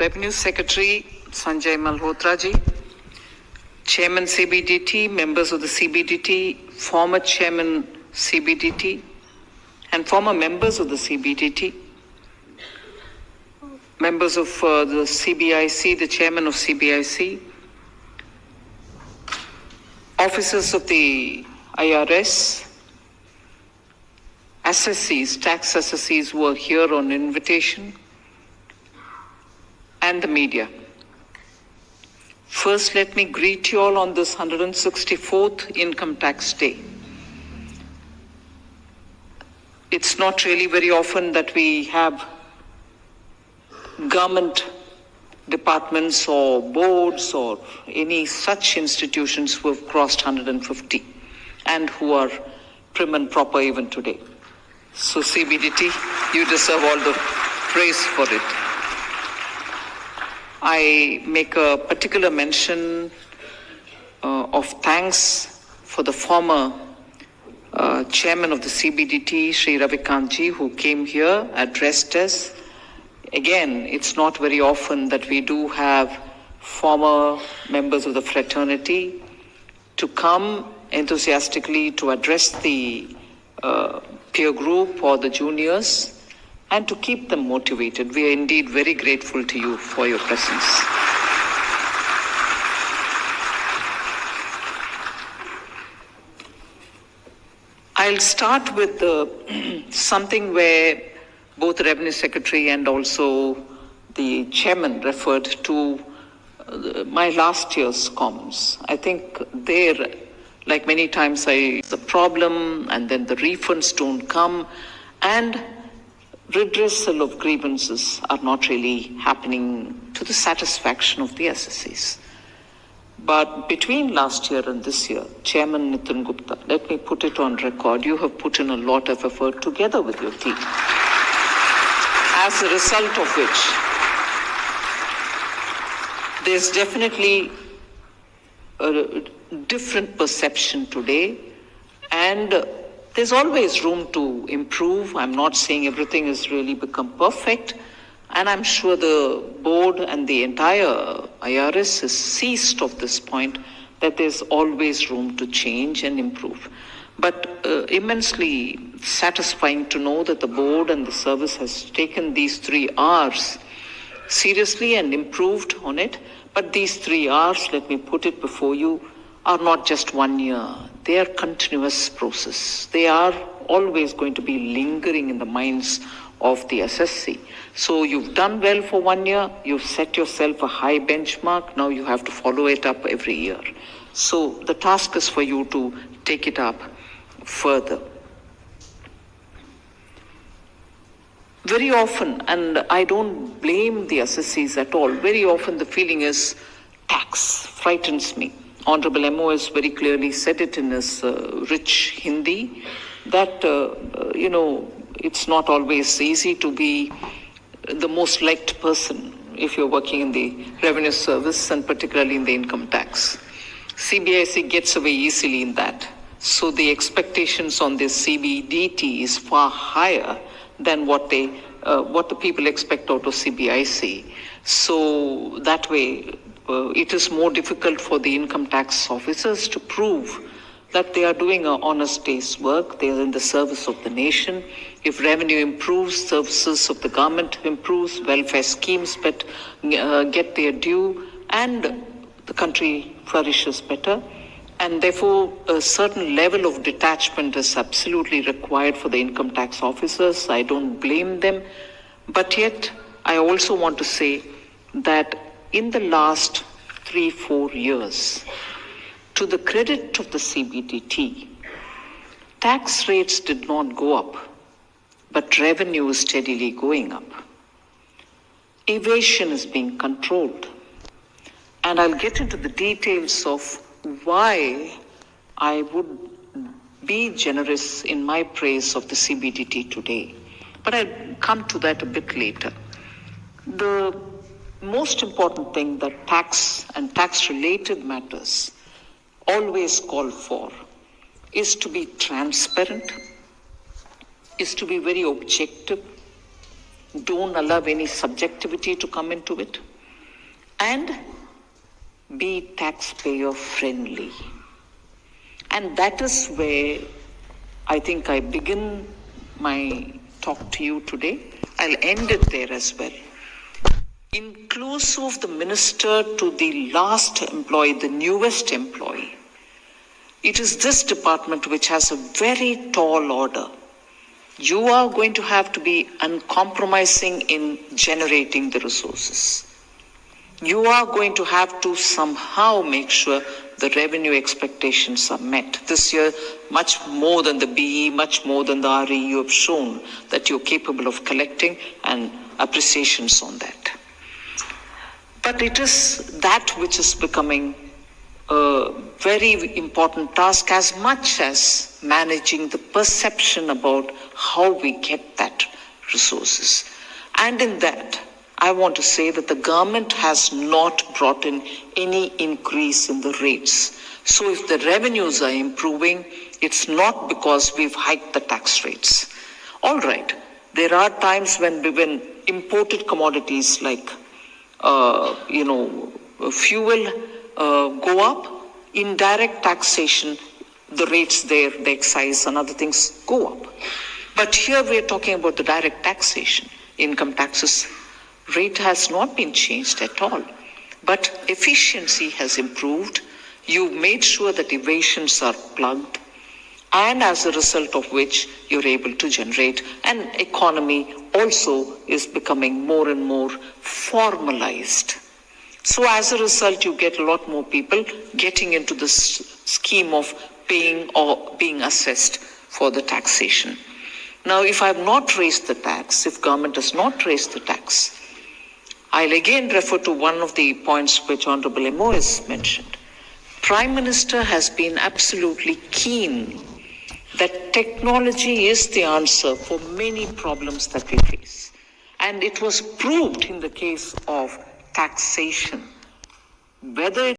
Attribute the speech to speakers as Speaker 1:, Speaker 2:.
Speaker 1: Revenue Secretary Sanjay Malhotra ji, Chairman CBDT, members of the CBDT, former Chairman CBDT, and former members of the CBDT, members of the CBIC, the Chairman of CBIC, officers of the IRS, assessees, tax assessees who are here on invitation, and the media. First, let me greet you all on this 164th Income Tax Day. It's not really very often that we have government departments or boards or any such institutions who have crossed 150 and who are prim and proper even today. So CBDT, you deserve all the praise for it. I make a particular mention of thanks for the former chairman of the CBDT, Sri Ravikantji, who came here, addressed us. Again, it's not very often that we do have former members of the fraternity to come enthusiastically to address the peer group or the juniors and to keep them motivated. We are indeed very grateful to you for your presence. I'll start with something where both the Revenue Secretary and also the Chairman referred to my last year's comments. I think there, like many times, the problem and then the refunds don't come and redressal of grievances are not really happening to the satisfaction of the assessees. But between last year and this year, Chairman Nitin Gupta, let me put it on record, you have put in a lot of effort together with your team. As a result of which, there's definitely a different perception today, and there's always room to improve. I'm not saying everything has really become perfect, and I'm sure the board and the entire IRS has seized of this point that there's always room to change and improve. But immensely satisfying to know that the board and the service has taken these 3 R's seriously and improved on it. But these 3 R's, let me put it before you, are not just 1 year. They are continuous process. They are always going to be lingering in the minds of the SSC. So you've done well for 1 year, you've set yourself a high benchmark, now you have to follow it up every year. So the task is for you to take it up further. Very often, and I don't blame the SSCs at all, very often the feeling is tax frightens me. Honourable MO has very clearly said it in his rich Hindi that, it's not always easy to be the most liked person if you're working in the revenue service and particularly in the income tax. CBIC gets away easily in that. So the expectations on this CBDT is far higher than what the people expect out of CBIC. So that way, it is more difficult for the income tax officers to prove that they are doing an honest day's work, they are in the service of the nation. If revenue improves, services of the government improves, welfare schemes get their due, and the country flourishes better. And therefore, a certain level of detachment is absolutely required for the income tax officers. I don't blame them. But yet, I also want to say that in the last 3-4 years, to the credit of the CBDT, tax rates did not go up, but revenue is steadily going up. Evasion is being controlled. And I'll get into the details of why I would be generous in my praise of the CBDT today. But I'll come to that a bit later. The most important thing that tax and tax-related matters always call for is to be transparent, is to be very objective. Don't allow any subjectivity to come into it. and be taxpayer friendly. And that is where I think I begin my talk to you today. I'll end it there as well. Inclusive of the minister to the last employee, the newest employee, it is this department which has a very tall order. You are going to have to be uncompromising in generating the resources. You are going to have to somehow make sure the revenue expectations are met. This year, much more than the BE, much more than the RE, you have shown that you're capable of collecting, and appreciations on that. But it is that which is becoming a very important task, as much as managing the perception about how we get that resources. And in that, I want to say that the government has not brought in any increase in the rates. So if the revenues are improving, it's not because we've hiked the tax rates. All right, there are times when imported commodities like fuel go up, indirect taxation, the rates there, the excise and other things go up. But here we are talking about the direct taxation. Income taxes rate has not been changed at all, but efficiency has improved. You've made sure that evasions are plugged, and as a result of which you're able to generate an economy also is becoming more and more formalized. So as a result, you get a lot more people getting into this scheme of paying or being assessed for the taxation. Now, if I have not raised the tax, if government has not raised the tax, I'll again refer to one of the points which Honourable MO has mentioned. Prime Minister has been absolutely keen that technology is the answer for many problems that we face. And it was proved in the case of taxation. Whether